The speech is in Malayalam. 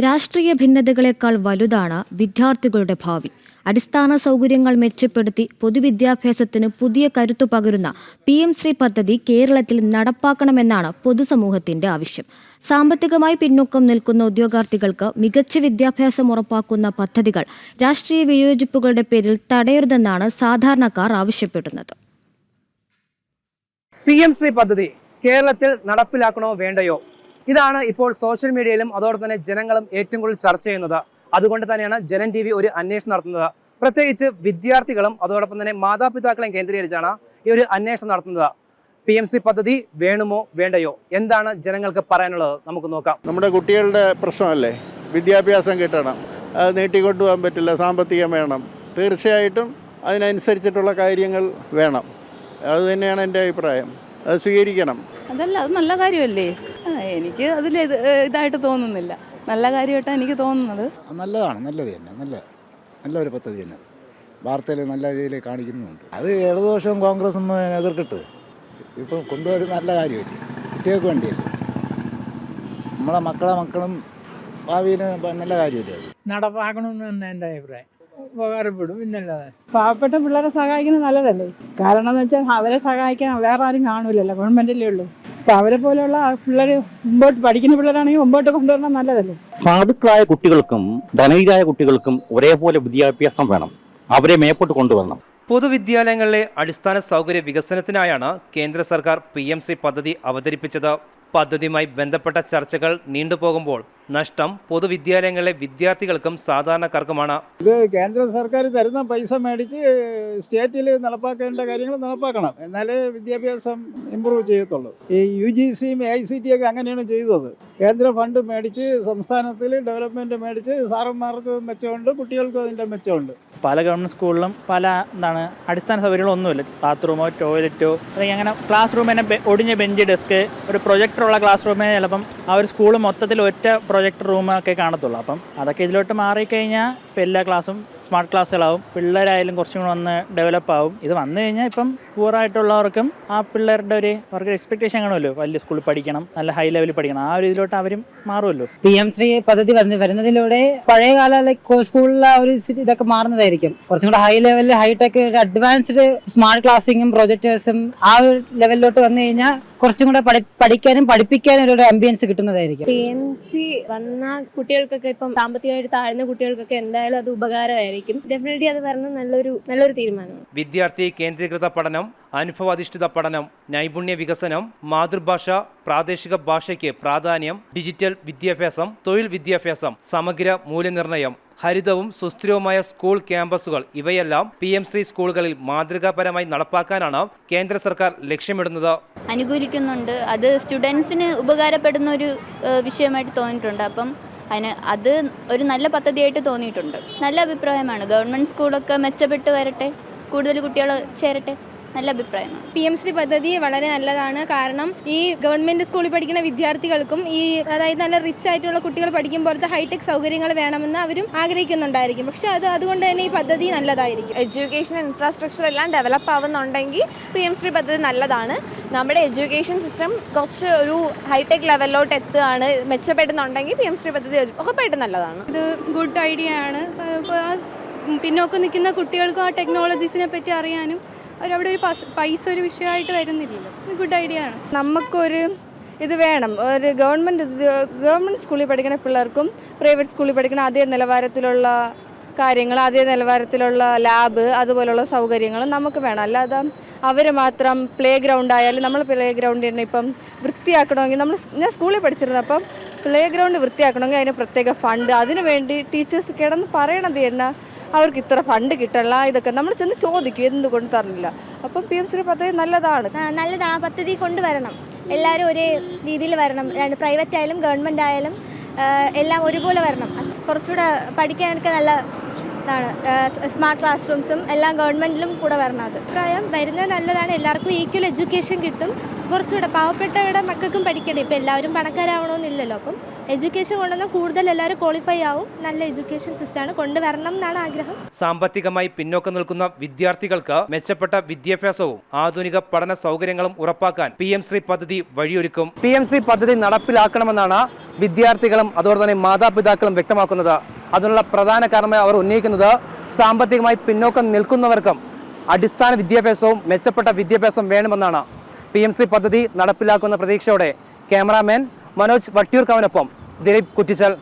രാഷ്ട്രീയ ഭിന്നതകളെക്കാൾ വലുതാണ് വിദ്യാർത്ഥികളുടെ ഭാവി. അടിസ്ഥാന സൗകര്യങ്ങൾ മെച്ചപ്പെടുത്തി പൊതുവിദ്യാഭ്യാസത്തിന് പുതിയ കരുത്തു പകരുന്ന PM-ശ്രീ പദ്ധതി കേരളത്തിൽ നടപ്പാക്കണമെന്നാണ് പൊതുസമൂഹത്തിന്റെ ആവശ്യം. സാമ്പത്തികമായി പിന്നോക്കം നിൽക്കുന്ന ഉദ്യോഗാർത്ഥികൾക്ക് മികച്ച വിദ്യാഭ്യാസം ഉറപ്പാക്കുന്ന പദ്ധതികൾ രാഷ്ട്രീയ വിയോജിപ്പുകളുടെ പേരിൽ തടയരുതെന്നാണ് സാധാരണക്കാർ ആവശ്യപ്പെടുന്നത്. PM-ശ്രീ പദ്ധതി കേരളത്തിൽ നടപ്പിലാക്കണോ വേണ്ടയോ? ഇതാണ് ഇപ്പോൾ സോഷ്യൽ മീഡിയയിലും അതോടൊപ്പം തന്നെ ജനങ്ങളും ഏറ്റവും കൂടുതൽ ചർച്ച ചെയ്യുന്നത്. അതുകൊണ്ട് തന്നെയാണ് ജനൻ TV ഒരു അന്വേഷണം നടത്തുന്നത്. പ്രത്യേകിച്ച് വിദ്യാർത്ഥികളും അതോടൊപ്പം തന്നെ മാതാപിതാക്കളെയും കേന്ദ്രീകരിച്ചാണ് ഈ ഒരു അന്വേഷണം നടത്തുന്നത്. PM-ശ്രീ പദ്ധതി വേണമോ വേണ്ടയോ, എന്താണ് ജനങ്ങൾക്ക് പറയാനുള്ളത്? നമുക്ക് നോക്കാം. നമ്മുടെ കുട്ടികളുടെ പ്രശ്നമല്ലേ, വിദ്യാഭ്യാസം കിട്ടണം, അത് നീട്ടിക്കൊണ്ടുപോകാൻ പറ്റില്ല, സാമ്പത്തികം വേണം, തീർച്ചയായിട്ടും അതിനനുസരിച്ചിട്ടുള്ള കാര്യങ്ങൾ വേണം. അത് തന്നെയാണ് എൻ്റെ അഭിപ്രായം. അത് സ്വീകരിക്കണം. അതല്ല, അത് നല്ല കാര്യമല്ലേ? എനിക്ക് അതിൽ ഇതായിട്ട് തോന്നുന്നില്ല. നല്ല കാര്യമായിട്ടാണ് എനിക്ക് തോന്നുന്നത്. നല്ലതാണ്, നല്ലത് തന്നെ, നല്ലൊരു പദ്ധതി തന്നെ. വാർത്തയിൽ നല്ല രീതിയിൽ കാണിക്കുന്നുണ്ട്. അത് ഇടതുപക്ഷവും കോൺഗ്രസും എതിർക്കിട്ട് ഇപ്പം കൊണ്ടുവരുന്ന നല്ല കാര്യമല്ലേ, കുട്ടികൾക്ക് വേണ്ടിയല്ലേ, നമ്മളെ മക്കളും ഭാവിയിൽ നല്ല കാര്യമല്ലേ. അത് നടപ്പാക്കണമെന്ന് തന്നെ എൻ്റെ അഭിപ്രായം. ഉപകാരപ്പെടും, പിന്നല്ലാതെ. പാവപ്പെട്ട പിള്ളേരെ സഹായിക്കുന്നത് നല്ലതല്ലേ? കാരണം എന്ന് വെച്ചാൽ അവരെ സഹായിക്കാൻ വേറെ ആരും കാണൂലല്ലോ, ഗവൺമെൻറ്റല്ലേ ഉള്ളൂ. അപ്പോൾ അവരെ പോലെയുള്ള പിള്ളേർ മുമ്പോട്ട് പഠിക്കുന്ന പിള്ളേരാണെങ്കിൽ മുമ്പോട്ട് കൊണ്ടുവരണം, നല്ലതല്ലേ? സാധുക്കളായ കുട്ടികൾക്കും ധനികരായ കുട്ടികൾക്കും ഒരേപോലെ വിദ്യാഭ്യാസം വേണം, അവരെ മേപ്പോട്ട് കൊണ്ടുവരണം. പൊതുവിദ്യാലയങ്ങളിലെ അടിസ്ഥാന സൗകര്യ വികസനത്തിനായാണ് കേന്ദ്ര സർക്കാർ PM-ശ്രീ പദ്ധതി അവതരിപ്പിച്ചത്. പദ്ധതിയുമായി ബന്ധപ്പെട്ട ചർച്ചകൾ നീണ്ടുപോകുമ്പോൾ നഷ്ടം പൊതുവിദ്യാലയങ്ങളിലെ വിദ്യാർത്ഥികൾക്കും സാധാരണക്കാർക്കുമാണ്. ഇത് കേന്ദ്ര സർക്കാർ തരുന്ന പൈസ മേടിച്ച് സ്റ്റേറ്റിൽ നടപ്പാക്കേണ്ട കാര്യങ്ങൾ നടപ്പാക്കണം, എന്നാലേ വിദ്യാഭ്യാസം ഇമ്പ്രൂവ് ചെയ്യത്തുള്ളൂ. ഈ UGCയും AICT ഒക്കെ അങ്ങനെയാണ് ചെയ്തത്. കേന്ദ്ര ഫണ്ട് മേടിച്ച് സംസ്ഥാനത്തിൽ ഡെവലപ്മെൻറ്റ് മേടിച്ച് സാറന്മാർക്ക് മെച്ചമുണ്ട്, കുട്ടികൾക്കും അതിൻ്റെ മെച്ചമുണ്ട്. പല ഗവൺമെൻറ് സ്കൂളിലും പല അടിസ്ഥാന സൗകര്യങ്ങളൊന്നുമില്ല. ബാത്റൂമോ ടോയ്ലറ്റോ അല്ലെങ്കിൽ അങ്ങനെ ക്ലാസ് റൂമിനെ ഒടിഞ്ഞ ബെഞ്ച്, ഡെസ്ക്, ഒരു പ്രൊജക്ടറുള്ള ക്ലാസ് റൂമിനെ ചിലപ്പം ആ ഒരു സ്കൂൾ മൊത്തത്തിൽ ഒറ്റ പ്രൊജക്ടർ റൂമൊക്കെ കാണത്തുള്ളൂ. അപ്പം അതൊക്കെ ഇതിലോട്ട് മാറിക്കഴിഞ്ഞാൽ ഇപ്പം എല്ലാ ക്ലാസ്സും സ്മാർട്ട് ക്ലാസ്സുകളാവും, പിള്ളേരായാലും കുറച്ചും കൂടെ ഒന്ന് ഡെവലപ്പ് ആവും. ഇത് വന്നു കഴിഞ്ഞാൽ ഇപ്പം പൂറായിട്ടുള്ളവർക്കും ആ പിള്ളേരുടെ അവർക്ക് എക്സ്പെക്ടേഷൻ കാണുമല്ലോ, വലിയ സ്കൂളിൽ പഠിക്കണം, നല്ല ഹൈ ലെവലിൽ പഠിക്കണം, ആ ഒരു ഇതിലോട്ട് അവരും മാറുമല്ലോ. PM-ശ്രീ പദ്ധതി വരുന്നതിലൂടെ പഴയകാല സ്കൂളിലെ ഒരു ഇതൊക്കെ മാറുന്നതായിരിക്കും. കുറച്ചും കൂടെ ഹൈ ലെവലിൽ ഹൈടെക് അഡ്വാൻസ്ഡ് സ്മാർട്ട് ക്ലാസ്സിങ്ങും പ്രൊജക്ടേഴ്സും ആ ഒരു ലെവലിലോട്ട് വന്നു കഴിഞ്ഞാൽ കുറച്ചും കൂടെ പഠിക്കാനും പഠിപ്പിക്കാനും ഒരു ആംബിയൻസ് കിട്ടുന്നതായിരിക്കും. PM-ശ്രീ വന്ന കുട്ടികൾക്കൊക്കെ ഇപ്പം സാമ്പത്തികമായിട്ട് താഴ്ന്ന കുട്ടികൾക്കൊക്കെ എന്തായാലും അത് ഉപകാരമായിരിക്കും. ഡെഫിനറ്റ്ലി അത് വരുന്നത് നല്ലൊരു തീരുമാനമാണ്. വിദ്യാർത്ഥി കേന്ദ്രീകൃത പഠനം, അനുഭവാധിഷ്ഠിത പഠനം, നൈപുണ്യ വികസനം, മാതൃഭാഷ, പ്രാദേശിക ഭാഷയ്ക്ക് പ്രാധാന്യം, ഡിജിറ്റൽ വിദ്യാഭ്യാസം, തൊഴിൽ വിദ്യാഭ്യാസം, സമഗ്ര മൂല്യനിർണ്ണയം, ഹരിതവും സുസ്ഥിരവുമായ സ്കൂൾ ക്യാമ്പസുകൾ, ഇവയെല്ലാം PM-ശ്രീ സ്കൂളുകളിൽ മാതൃകാപരമായി നടപ്പാക്കാനാണ് കേന്ദ്ര സർക്കാർ ലക്ഷ്യമിടുന്നത്. അനുകൂലിക്കുന്നുണ്ട്. അത് സ്റ്റുഡൻസിന് ഉപകാരപ്പെടുന്ന ഒരു വിഷയമായിട്ട് തോന്നിയിട്ടുണ്ട്. അപ്പം അത് ഒരു നല്ല പദ്ധതിയായിട്ട് തോന്നിയിട്ടുണ്ട്. നല്ല അഭിപ്രായമാണ്. ഗവൺമെൻറ് സ്കൂളൊക്കെ മെച്ചപ്പെട്ട് വരട്ടെ, കൂടുതൽ കുട്ടികൾ ചേരട്ടെ, നല്ല അഭിപ്രായമാണ്. PM-ശ്രീ പദ്ധതി വളരെ നല്ലതാണ്. കാരണം ഈ ഗവൺമെൻറ് സ്കൂളിൽ പഠിക്കുന്ന വിദ്യാർത്ഥികൾക്കും അതായത് നല്ല റിച്ച് ആയിട്ടുള്ള കുട്ടികൾ പഠിക്കും പോലത്തെ ഹൈടെക് സൗകര്യങ്ങൾ വേണമെന്ന് അവരും ആഗ്രഹിക്കുന്നുണ്ടായിരിക്കും. പക്ഷെ അതുകൊണ്ട് തന്നെ ഈ പദ്ധതി നല്ലതായിരിക്കും. എഡ്യൂക്കേഷൻ ഇൻഫ്രാസ്ട്രക്ചർ എല്ലാം ഡെവലപ്പ് ആവുന്നുണ്ടെങ്കിൽ PM-ശ്രീ പദ്ധതി നല്ലതാണ്. നമ്മുടെ എഡ്യൂക്കേഷൻ സിസ്റ്റം കുറച്ച് ഒരു ഹൈടെക് ലെവലിലോട്ട് എത്തുകയാണ്, മെച്ചപ്പെടുന്നുണ്ടെങ്കിൽ PM-ശ്രീ പദ്ധതി ഉറപ്പായിട്ടും നല്ലതാണ്. ഇത് ഗുഡ് ഐഡിയ ആണ്. പിന്നോക്കം നിൽക്കുന്ന കുട്ടികൾക്കും ആ ടെക്നോളജീസിനെ പറ്റി അറിയാനും അവരവിടെ ഒരു പൈസ ഒരു വിഷയമായിട്ട് വരുന്നില്ലല്ലോ. ഗുഡ് ഐഡിയ ആണ്. നമുക്കൊരു ഇത് വേണം, ഒരു ഗവൺമെൻറ് സ്കൂളിൽ പഠിക്കുന്ന പിള്ളേർക്കും പ്രൈവറ്റ് സ്കൂളിൽ പഠിക്കുന്ന അതേ നിലവാരത്തിലുള്ള കാര്യങ്ങൾ, അതേ നിലവാരത്തിലുള്ള ലാബ്, അതുപോലുള്ള സൗകര്യങ്ങൾ നമുക്ക് വേണം. അല്ലാതെ അവർ മാത്രം പ്ലേ ഗ്രൗണ്ട് ആയാലും നമ്മൾ പ്ലേ ഗ്രൗണ്ട് തന്നെ ഇപ്പം വൃത്തിയാക്കണമെങ്കിൽ ഞാൻ സ്കൂളിൽ പഠിച്ചിരുന്നത്, അപ്പം പ്ലേ ഗ്രൗണ്ട് വൃത്തിയാക്കണമെങ്കിൽ അതിന് പ്രത്യേക ഫണ്ട്, അതിനു വേണ്ടി ടീച്ചേഴ്സ് കിടന്ന് പറയണത് തന്നെ അവർക്ക് ഇത്ര ഫണ്ട് കിട്ടില്ല, ഇതൊക്കെ നമ്മൾ ചെന്ന് ചോദിക്കും, എന്തുകൊണ്ട് തരില്ല. അപ്പം PM-ശ്രീ പദ്ധതി നല്ലതാണ്. ആ പദ്ധതി കൊണ്ടുവരണം. എല്ലാവരും ഒരേ രീതിയിൽ വരണം. പ്രൈവറ്റ് ആയാലും ഗവൺമെൻറ് ആയാലും എല്ലാം ഒരുപോലെ വരണം. കുറച്ചുകൂടെ പഠിക്കാനൊക്കെ നല്ല ഇതാണ്. സ്മാർട്ട് ക്ലാസ് റൂംസും എല്ലാം ഗവൺമെൻറ്റിലും കൂടെ വരണം. അത് അഭിപ്രായം വരുന്നത് നല്ലതാണ്. എല്ലാവർക്കും ഈക്വൽ എഡ്യൂക്കേഷൻ കിട്ടും. കുറച്ചുകൂടെ പാവപ്പെട്ടവരുടെ മക്കൾക്കും പഠിക്കണം. ഇപ്പം എല്ലാവരും പണക്കാരാവണമെന്നില്ലല്ലോ. അപ്പം എഡ്യൂക്കേഷൻ കൊണ്ടുവന്നാൽ കൂടുതൽ എല്ലാവരും ക്വാളിഫൈ ആവും. നല്ല എഡ്യൂക്കേഷൻ സിസ്റ്റമാണ് കൊണ്ടുവരണം എന്നാണ് ആഗ്രഹം. സാമ്പത്തികമായി പിന്നോക്കം നിൽക്കുന്ന വിദ്യാർത്ഥികൾക്ക് മെച്ചപ്പെട്ട വിദ്യാഭ്യാസവും ആധുനിക പഠന സൗകര്യങ്ങളും ഉറപ്പാക്കാൻ PM ശ്രീ പദ്ധതി വഴിയൊരുക്കും. PM ശ്രീ പദ്ധതി നടപ്പിലാക്കണമെന്നാണ് വിദ്യാർത്ഥികളും അതോടൊപ്പം തന്നെ മാതാപിതാക്കളും വ്യക്തമാക്കുന്നത്. അതിനുള്ള പ്രധാന കാരണമായി അവർ ഉന്നയിക്കുന്നത് സാമ്പത്തികമായി പിന്നോക്കം നിൽക്കുന്നവർക്കും അടിസ്ഥാന വിദ്യാഭ്യാസവും മെച്ചപ്പെട്ട വിദ്യാഭ്യാസം വേണമെന്നാണ്. PM ശ്രീ പദ്ധതി നടപ്പിലാക്കുന്ന പ്രതീക്ഷയോടെ ക്യാമറാമാൻ മനോജ് വട്ടിയൂർക്കാവിനൊപ്പം ദിലീപ് കുറ്റിച്ചൽ.